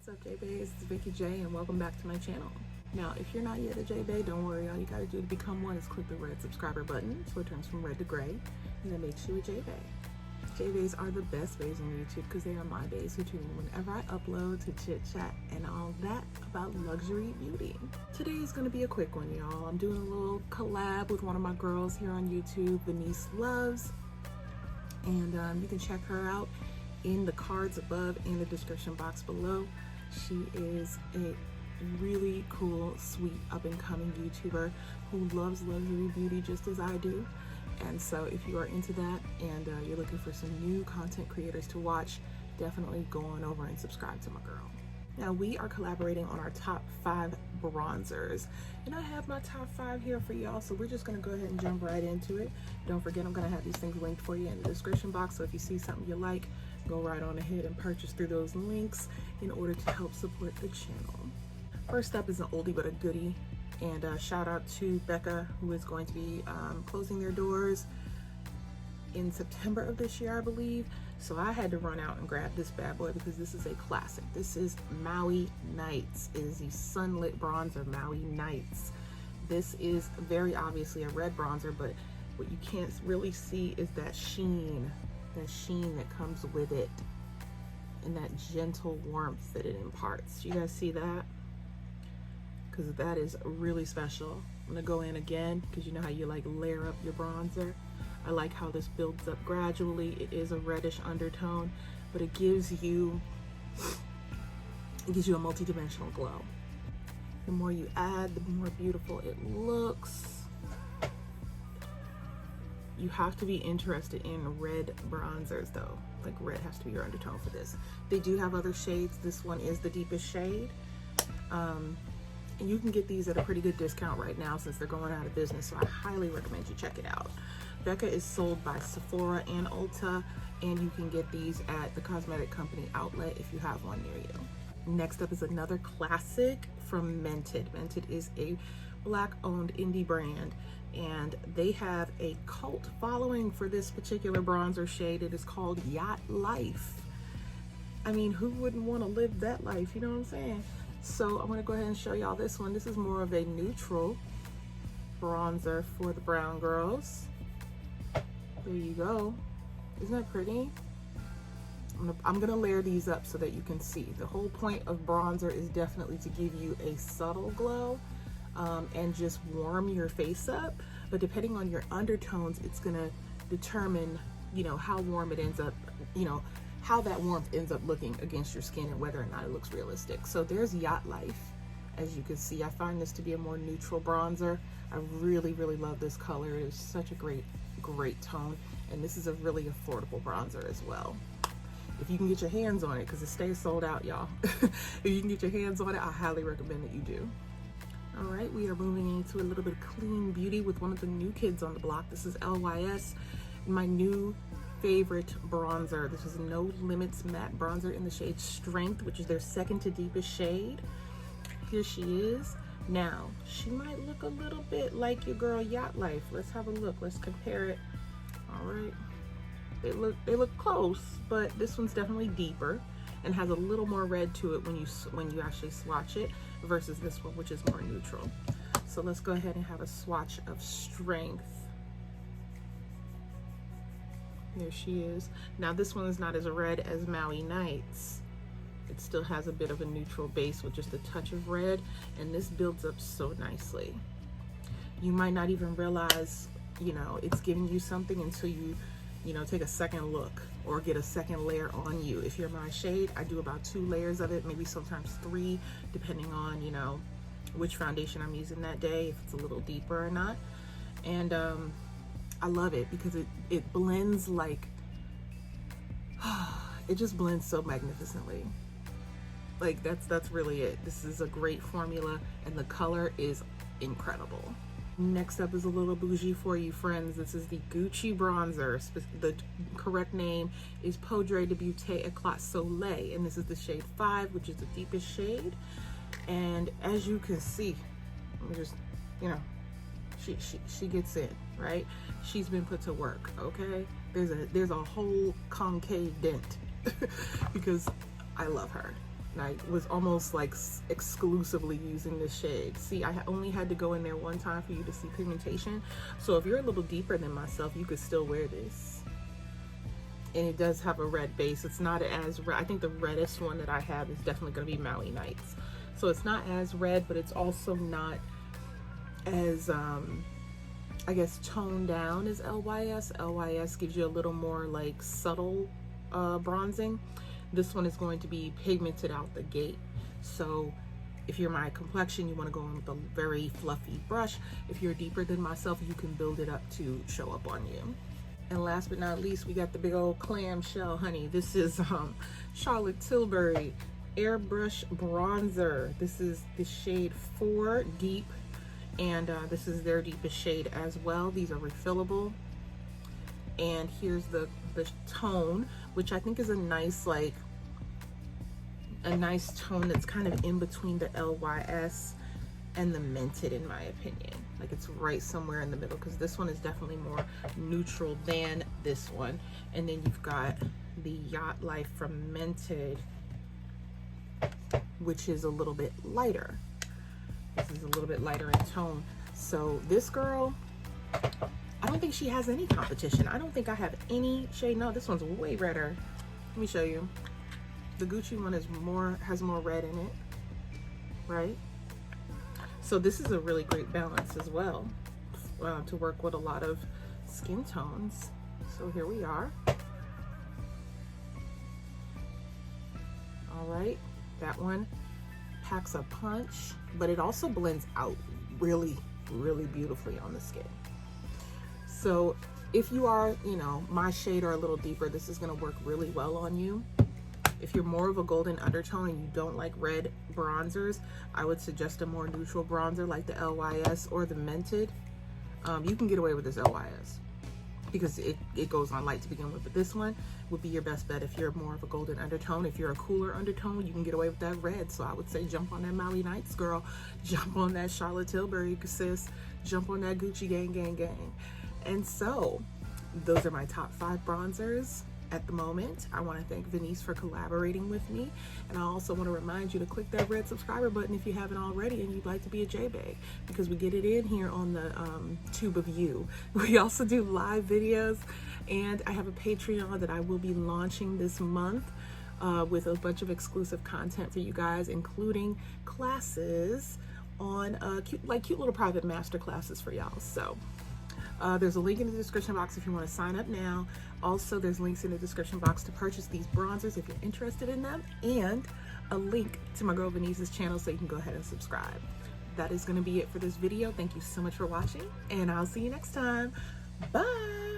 What's up, J-Bays? It's Vikeejeah and welcome back to my channel. Now, if you're not yet a J-Bay, don't worry. All you gotta do to become one is click the red subscriber button so it turns from red to gray, and that makes you a J-Bay. J-Bays are the best bays on YouTube because they are my bays who tune in whenever I upload to chit chat and all that about luxury beauty. Today is gonna be a quick one, y'all. I'm doing a little collab with one of my girls here on YouTube, Vaniece Loves, and you can check her out in the cards above and the description box below. She is a really cool, sweet, up-and-coming YouTuber who loves luxury beauty just as I do. And so if you are into that and you're looking for some new content creators to watch, definitely go on over and subscribe to my girl. Now, we are collaborating on our top 5 bronzers, and I have my top 5 here for y'all, so we're just gonna go ahead and jump right into it. Don't forget, I'm gonna have these things linked for you in the description box, so if you see something you like, go right on ahead and purchase through those links in order to help support the channel. First up is an oldie but a goodie, and shout out to Becca, who is going to be closing their doors in September of this year, I believe. So I had to run out and grab this bad boy because this is a classic. This is Maui Knights. It is the sunlit bronzer Maui Knights. This is very obviously a red bronzer, but what you can't really see is that sheen that comes with it and that gentle warmth that it imparts. You guys see that? Because that is really special. I'm gonna go in again because you know how you like layer up your bronzer. I like how this builds up gradually. It is a reddish undertone, but it gives you a multi-dimensional glow. The more you add, the more beautiful it looks. You have to be interested in red bronzers though. Like, red has to be your undertone for this. They do have other shades. This one is the deepest shade. And you can get these at a pretty good discount right now since they're going out of business, so I highly recommend you check it out. Becca is sold by Sephora and Ulta, and you can get these at the cosmetic company outlet if you have one near you. Next up is another classic from Mented. Mented is a Black-owned indie brand, and they have a cult following for this particular bronzer shade. It is called Yacht Life. I mean, who wouldn't want to live that life? You know what I'm saying? So I'm gonna go ahead and show y'all this one. This is more of a neutral bronzer for the brown girls. There you go. Isn't that pretty? I'm gonna layer these up so that you can see. The whole point of bronzer is definitely to give you a subtle glow and just warm your face up. But depending on your undertones, it's gonna determine, you know, how warm it ends up, you know, how that warmth ends up looking against your skin and whether or not it looks realistic. So there's Yacht Life. As you can see, I find this to be a more neutral bronzer. I really, really love this color. It is such a great tone. And this is a really affordable bronzer as well. If you can get your hands on it, because it stays sold out, y'all. If you can get your hands on it, I highly recommend that you do. All right, we are moving into a little bit of clean beauty with one of the new kids on the block. This is LYS, my new favorite bronzer. This is No Limits matte bronzer in the shade Strength, which is their second to deepest shade. Here she is. Now, she might look a little bit like your girl Yacht Life. Let's have a look. Let's compare it. All right. They look close, but this one's definitely deeper and has a little more red to it when you actually swatch it versus this one, which is more neutral. So let's go ahead and have a swatch of Strength. There she is. Now this one is not as red as Maui Knights. It still has a bit of a neutral base with just a touch of red, and this builds up so nicely. You might not even realize, you know, it's giving you something until you know, take a second look or get a second layer on you. If you're my shade, I do about 2 layers of it, maybe sometimes 3, depending on, you know, which foundation I'm using that day, if it's a little deeper or not. And I love it because it blends like, it just blends so magnificently. Like that's really it. This is a great formula and the color is incredible. Next up is a little bougie for you friends. This is the Gucci bronzer. The correct name is Poudre de Beauté Eclat Soleil, and this is the shade 5, which is the deepest shade. And as you can see, let me just, you know, she gets in, right? She's been put to work, okay? There's a whole concave dent because I love her. And I was almost like exclusively using this shade. See, I only had to go in there one time for you to see pigmentation. So if you're a little deeper than myself, you could still wear this. And it does have a red base. It's not as red. I think the reddest one that I have is definitely going to be Maui Knights. So it's not as red, but it's also not as, I guess, toned down as LYS. LYS gives you a little more like subtle bronzing. This one is going to be pigmented out the gate. So if you're my complexion, you want to go in with a very fluffy brush. If you're deeper than myself, you can build it up to show up on you. And last but not least, we got the big old clamshell, honey. This is Charlotte Tilbury Airbrush Bronzer. This is the shade 4 Deep, and this is their deepest shade as well. These are refillable. And here's the tone, which I think is a nice, like, a nice tone that's kind of in between the LYS and the Mented, in my opinion. Like, it's right somewhere in the middle, because this one is definitely more neutral than this one. And then you've got the Yacht Life from Mented, which is a little bit lighter. This is a little bit lighter in tone. So this girl, I don't think she has any competition. I don't think I have any shade. No, this one's way redder. Let me show you. The Gucci one is has more red in it, right? So this is a really great balance as well, to work with a lot of skin tones. So here we are. All right, that one packs a punch, but it also blends out really, really beautifully on the skin. So if you are, you know, my shade or a little deeper, this is gonna work really well on you. If you're more of a golden undertone and you don't like red bronzers, I would suggest a more neutral bronzer like the LYS or the Mented. You can get away with this LYS because it goes on light to begin with, but this one would be your best bet if you're more of a golden undertone. If you're a cooler undertone, you can get away with that red. So I would say jump on that Maui Knights, girl. Jump on that Charlotte Tilbury, sis. Jump on that Gucci gang, gang, gang. And so those are my top 5 bronzers at the moment. I want to thank Vaniece for collaborating with me, and I also want to remind you to click that red subscriber button if you haven't already and you'd like to be a J-Bag, because we get it in here on the tube of you. We also do live videos, and I have a Patreon that I will be launching this month with a bunch of exclusive content for you guys, including classes on cute little private master classes for y'all. So there's a link in the description box if you want to sign up now. Also, there's links in the description box to purchase these bronzers if you're interested in them, and a link to my girl Vaniece's channel so you can go ahead and subscribe. That is going to be it for this video. Thank you so much for watching, and I'll see you next time. Bye!